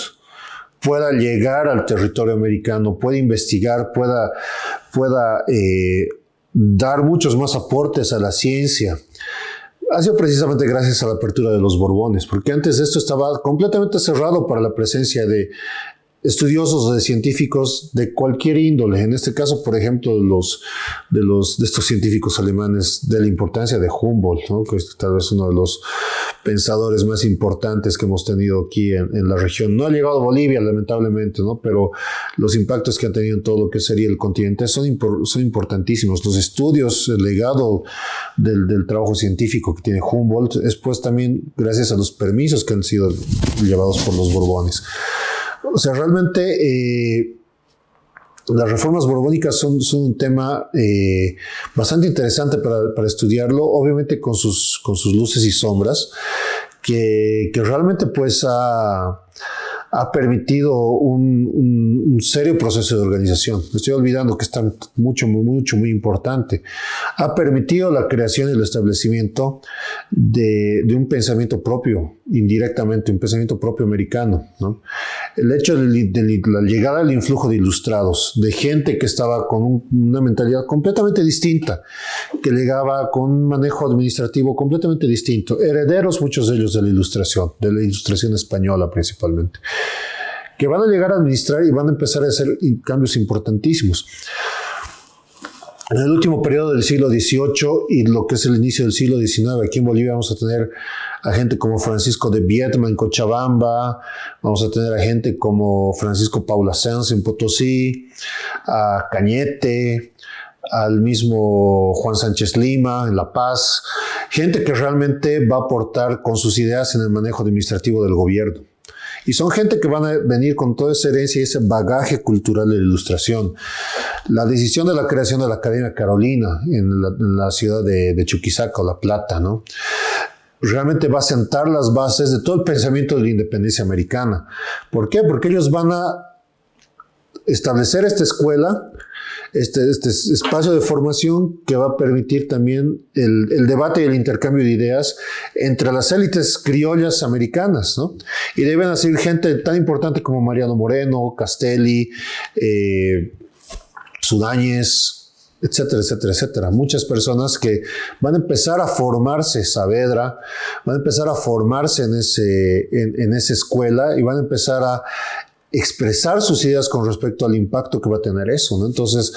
pueda llegar al territorio americano, pueda investigar, pueda dar muchos más aportes a la ciencia, ha sido precisamente gracias a la apertura de los Borbones, porque antes esto estaba completamente cerrado para la presencia de estudiosos o de científicos de cualquier índole. En este caso, por ejemplo, de estos científicos alemanes, de la importancia de Humboldt, ¿no? Que es tal vez uno de los pensadores más importantes que hemos tenido aquí en la región. No ha llegado a Bolivia, lamentablemente, ¿no? Pero los impactos que han tenido en todo lo que sería el continente son importantísimos. Los estudios, el legado del trabajo científico que tiene Humboldt es pues también gracias a los permisos que han sido llevados por los Borbones. O sea, realmente las reformas borbónicas son un tema bastante interesante para estudiarlo, obviamente con sus luces y sombras, que realmente pues ha permitido un serio proceso de organización. Me estoy olvidando que está muy importante. Ha permitido la creación y el establecimiento de un pensamiento propio, indirectamente, un pensamiento propio americano, ¿no? El hecho de la llegada del influjo de ilustrados, de gente que estaba con una mentalidad completamente distinta, que llegaba con un manejo administrativo completamente distinto, herederos muchos de ellos de la ilustración española principalmente, que van a llegar a administrar y van a empezar a hacer cambios importantísimos. En el último periodo del siglo XVIII y lo que es el inicio del siglo XIX, aquí en Bolivia vamos a tener a gente como Francisco de Viedma en Cochabamba, vamos a tener a gente como Francisco Paula Sanz en Potosí, a Cañete, al mismo Juan Sánchez Lima en La Paz, gente que realmente va a aportar con sus ideas en el manejo administrativo del gobierno. Y son gente que van a venir con toda esa herencia y ese bagaje cultural de la ilustración. La decisión de la creación de la Academia Carolina en la ciudad de Chuquisaca o La Plata, ¿no? Realmente va a sentar las bases de todo el pensamiento de la independencia americana. ¿Por qué? Porque ellos van a establecer esta escuela, este espacio de formación que va a permitir también el debate y el intercambio de ideas entre las élites criollas americanas, ¿no? Y deben ser gente tan importante como Mariano Moreno, Castelli, Sudáñez, etcétera, etcétera, etcétera. Muchas personas que van a empezar a formarse, Saavedra, van a empezar a formarse en esa escuela y van a empezar a expresar sus ideas con respecto al impacto que va a tener eso, ¿no? Entonces,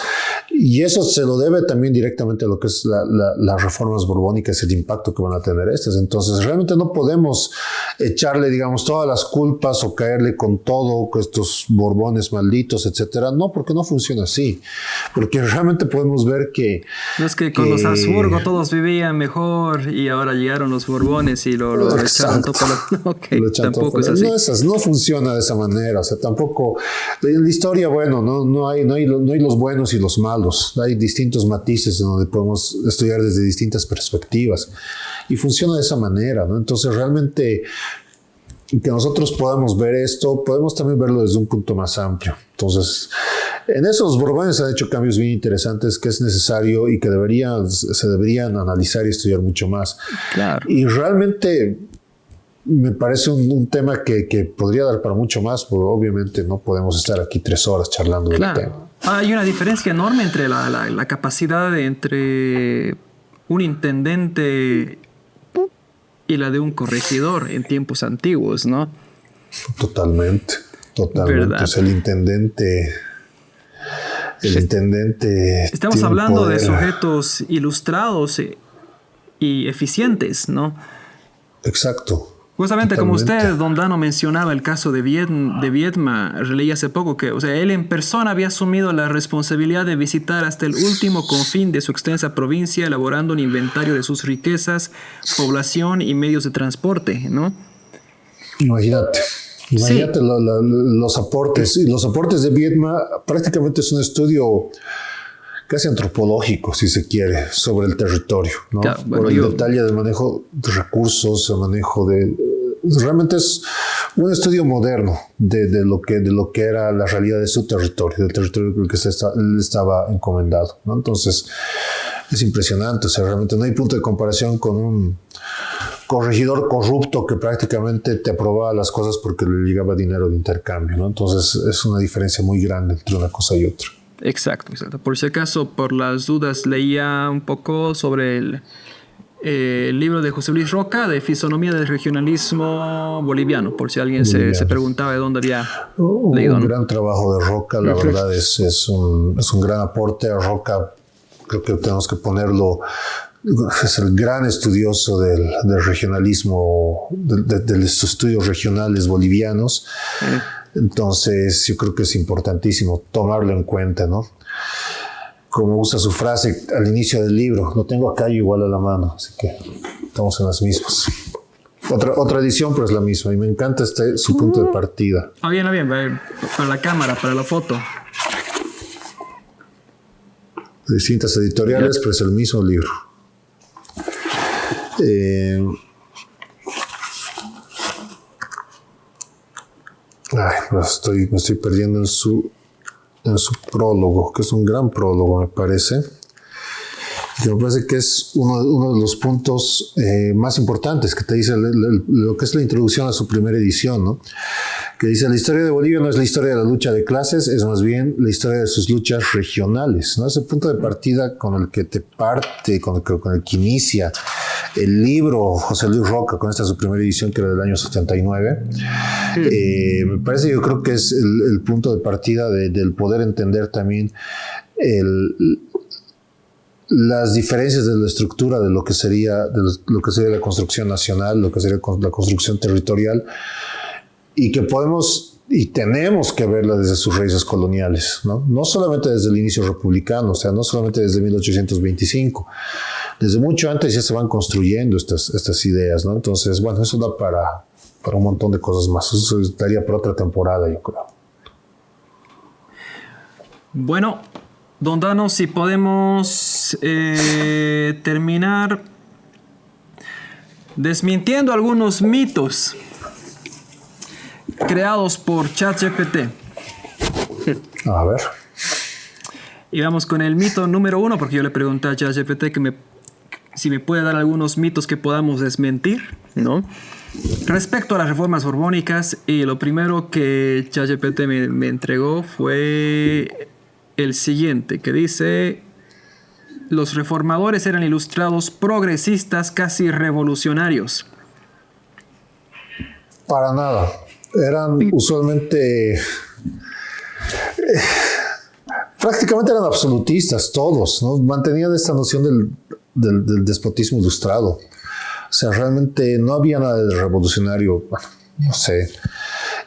y eso se lo debe también directamente a lo que es las reformas borbónicas, el impacto que van a tener estas. Entonces, realmente no podemos echarle, digamos, todas las culpas o caerle con todo, con estos borbones malditos, etcétera. No, porque no funciona así. Porque realmente podemos ver que... No es que con los Habsburgo todos vivían mejor y ahora llegaron los borbones y lo echaron todo para... Ok, tampoco es así. No funciona de esa manera. O sea, tampoco... En la historia, bueno, no hay los buenos y los malos. Hay distintos matices en donde podemos estudiar desde distintas perspectivas. Y funciona de esa manera, ¿no? Entonces, realmente, que nosotros podamos ver esto, podemos también verlo desde un punto más amplio. Entonces, en eso los borbones han hecho cambios bien interesantes que es necesario y que se deberían analizar y estudiar mucho más. Claro. Y realmente... me parece un tema que podría dar para mucho más, pero obviamente no podemos estar aquí 3 horas charlando del tema. Hay una diferencia enorme entre la capacidad entre un intendente y la de un corregidor en tiempos antiguos, ¿no? Totalmente. ¿Verdad? Es el intendente... Estamos hablando de sujetos ilustrados y eficientes, ¿no? Exacto. Justamente como usted, don Dano, mencionaba el caso de Viedma, releí hace poco que, o sea, él en persona había asumido la responsabilidad de visitar hasta el último confín de su extensa provincia, elaborando un inventario de sus riquezas, población y medios de transporte, ¿no? Imagínate sí. Los aportes. Y los aportes de Viedma prácticamente es un estudio casi antropológico, si se quiere, sobre el territorio, ¿no? Claro, bueno, por el detalle del manejo de recursos, el manejo de... Realmente es un estudio moderno de lo que era la realidad de su territorio, del territorio que él estaba encomendado, ¿no? Entonces, es impresionante. O sea, realmente no hay punto de comparación con un corregidor corrupto que prácticamente te aprobaba las cosas porque le llegaba dinero de intercambio, ¿no? Entonces, es una diferencia muy grande entre una cosa y otra. Exacto. Por si acaso, por las dudas, leía un poco sobre el libro de José Luis Roca, de Fisonomía del Regionalismo Boliviano, por si alguien se preguntaba de dónde había leído. Un gran trabajo de Roca, la verdad es un gran aporte. A Roca creo que tenemos que ponerlo, es el gran estudioso del regionalismo, de los estudios regionales bolivianos. Entonces, yo creo que es importantísimo tomarlo en cuenta, ¿no? Como usa su frase al inicio del libro, lo tengo acá igual a la mano, así que estamos en las mismas. Otra edición, pero es la misma, y me encanta su punto de partida. Bien, para la cámara, para la foto. Distintas editoriales, pero es el mismo libro. Me estoy perdiendo en su prólogo, que es un gran prólogo, me parece. Que me parece que es uno de los puntos más importantes que te dice lo que es la introducción a su primera edición, ¿no? Que dice: la historia de Bolivia no es la historia de la lucha de clases, es más bien la historia de sus luchas regionales, ¿no? Ese punto de partida con el que te parte, con el que inicia el libro José Luis Roca, con esta su primera edición, que era del año 79, me parece, yo creo que es el punto de partida del poder entender también las diferencias de la estructura de lo que sería la construcción nacional, lo que sería la construcción territorial, y que podemos y tenemos que verla desde sus raíces coloniales, ¿no? No solamente desde el inicio republicano, o sea, no solamente desde 1825, desde mucho antes ya se van construyendo estas ideas, ¿no? Entonces, bueno, eso da para un montón de cosas más. Eso daría para otra temporada, yo creo. Bueno, don Dano, si podemos terminar desmintiendo algunos mitos creados por ChatGPT. A ver. Y vamos con el mito número 1, porque yo le pregunté a ChatGPT si me puede dar algunos mitos que podamos desmentir, ¿no? Respecto a las reformas borbónicas, y lo primero que ChatGPT me entregó fue el siguiente, que dice: los reformadores eran ilustrados progresistas casi revolucionarios. Para nada. Eran usualmente... prácticamente eran absolutistas todos, ¿no? Mantenían esta noción del despotismo ilustrado. O sea, realmente no había nada de revolucionario. Bueno, no sé.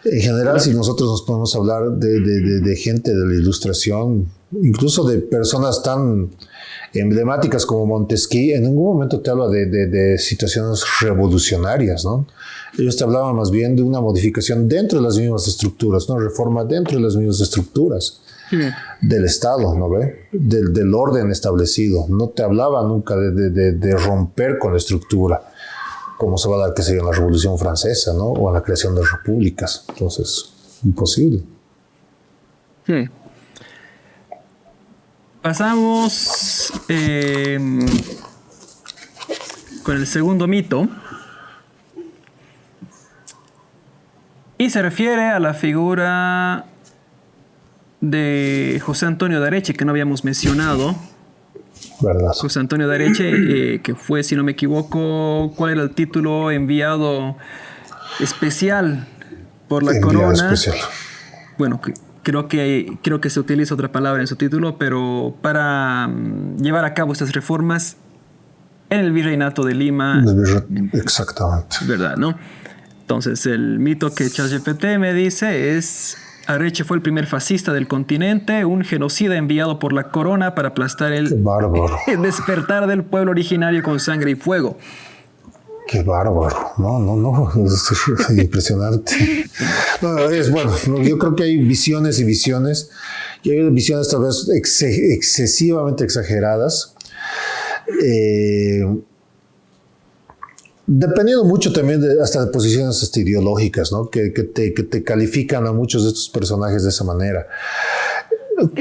En general, si nosotros nos podemos hablar de gente de la ilustración, incluso de personas tan emblemáticas como Montesquieu, en ningún momento te habla de situaciones revolucionarias, ¿no? Ellos te hablaban más bien de una modificación dentro de las mismas estructuras, una reforma dentro de las mismas estructuras del Estado, ¿no ve? Del orden establecido. No te hablaba nunca de romper con la estructura, como se va a dar, que sería en la Revolución Francesa, ¿no? O en la creación de repúblicas. Entonces, imposible. Pasamos con el segundo mito. Y se refiere a la figura de José Antonio de Areche, que no habíamos mencionado. ¿Verdad? José Antonio de Areche, que fue, si no me equivoco, ¿cuál era el título? Enviado especial por la corona. Especial. Bueno, creo que se utiliza otra palabra en su título, pero para llevar a cabo estas reformas en el virreinato de Lima. Exactamente. ¿Verdad, no? Entonces, el mito que ChatGPT me dice es: Areche fue el primer fascista del continente, un genocida enviado por la corona para aplastar el despertar del pueblo originario con sangre y fuego. Qué bárbaro. No, es impresionante. No, es bueno, yo creo que hay visiones y visiones, y hay visiones tal vez excesivamente exageradas. Dependiendo mucho también hasta de posiciones hasta ideológicas, ¿no? Que te califican a muchos de estos personajes de esa manera.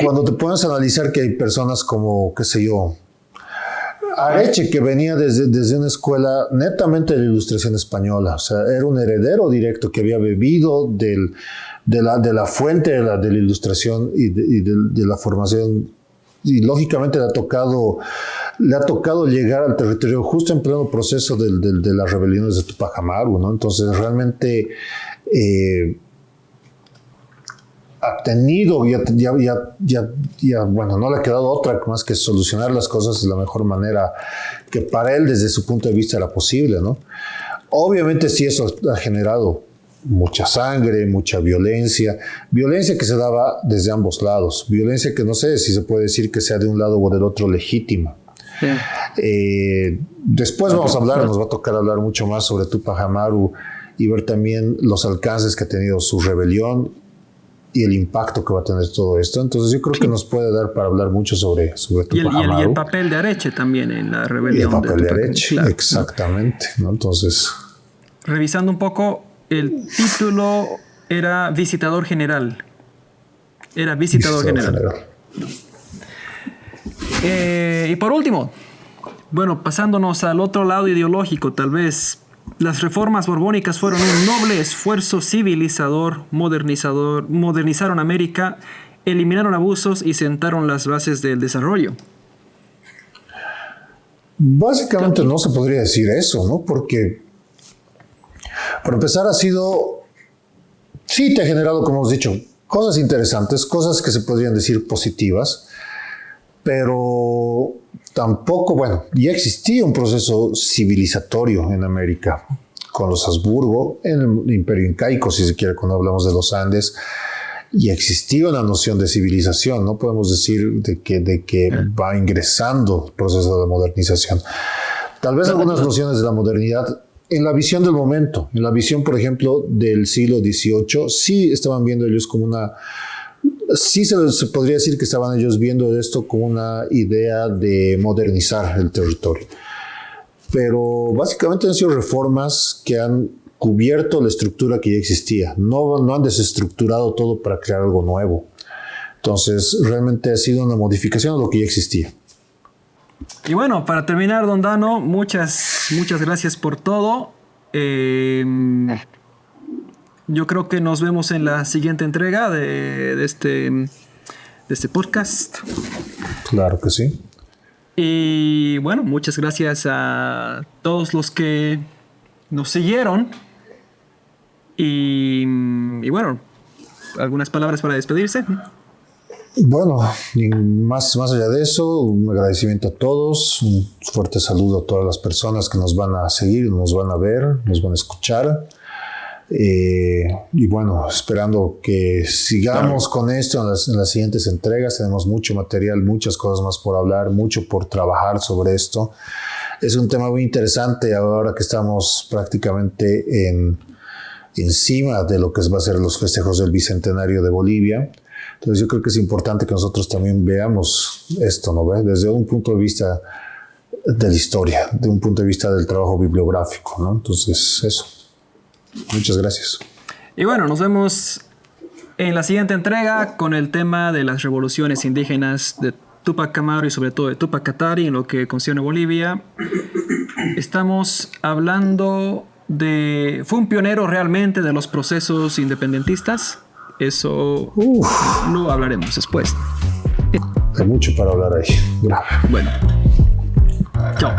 Cuando te pones a analizar que hay personas como, qué sé yo, Areche, que venía desde una escuela netamente de la Ilustración española, o sea, era un heredero directo que había bebido de la fuente de la Ilustración y de la formación, y lógicamente le ha tocado llegar al territorio justo en pleno proceso de las rebeliones de Tupac Amaru, ¿no? Entonces realmente ha tenido, bueno, no le ha quedado otra más que solucionar las cosas de la mejor manera que para él desde su punto de vista era posible, ¿no? Obviamente sí, eso ha generado mucha sangre, mucha violencia que se daba desde ambos lados, violencia que no sé si se puede decir que sea de un lado o del otro legítima. Sí. Después nos va a tocar hablar mucho más sobre Tupac Amaru y ver también los alcances que ha tenido su rebelión y el impacto que va a tener todo esto. Entonces yo creo que nos puede dar para hablar mucho sobre Tupac Amaru. Y el papel de Areche también en la rebelión. Y el papel de Areche, claro, exactamente, ¿no? Entonces, revisando un poco, el título era visitador general. Era visitador general. Y por último, bueno, pasándonos al otro lado ideológico, tal vez, las reformas borbónicas fueron un noble esfuerzo civilizador, modernizaron América, eliminaron abusos y sentaron las bases del desarrollo. Básicamente no se podría decir eso, ¿no? Porque, por empezar, sí te ha generado, como hemos dicho, cosas interesantes, cosas que se podrían decir positivas, pero tampoco, bueno, ya existía un proceso civilizatorio en América, con los Habsburgo, en el Imperio Incaico, si se quiere, cuando hablamos de los Andes, y existía una noción de civilización, no podemos decir de que va ingresando el proceso de la modernización. Tal vez algunas nociones de la modernidad, en la visión del momento, en la visión, por ejemplo, del siglo XVIII, sí estaban viendo ellos como una... Sí se podría decir que estaban ellos viendo esto como una idea de modernizar el territorio. Pero básicamente han sido reformas que han cubierto la estructura que ya existía. No han desestructurado todo para crear algo nuevo. Entonces, realmente ha sido una modificación de lo que ya existía. Y bueno, para terminar, don Dano, muchas gracias por todo. Yo creo que nos vemos en la siguiente entrega de este podcast. Claro que sí. Y bueno, muchas gracias a todos los que nos siguieron. Y bueno, algunas palabras para despedirse. Bueno, y más allá de eso, un agradecimiento a todos, un fuerte saludo a todas las personas que nos van a seguir, nos van a ver, nos van a escuchar. Y bueno, esperando que sigamos con esto en las siguientes entregas. Tenemos mucho material, muchas cosas más por hablar, mucho por trabajar sobre esto. Es un tema muy interesante ahora que estamos prácticamente encima de lo que va a ser los festejos del Bicentenario de Bolivia. Entonces yo creo que es importante que nosotros también veamos esto, ¿no? Desde un punto de vista de la historia, de un punto de vista del trabajo bibliográfico, ¿no? Entonces eso. Muchas gracias. Y bueno, nos vemos en la siguiente entrega con el tema de las revoluciones indígenas de Túpac Amaru y sobre todo de Túpac Katari en lo que concierne a Bolivia. Estamos hablando de... Fue un pionero realmente de los procesos independentistas. Eso lo hablaremos después. Hay mucho para hablar ahí. Grave. Bueno. Chao.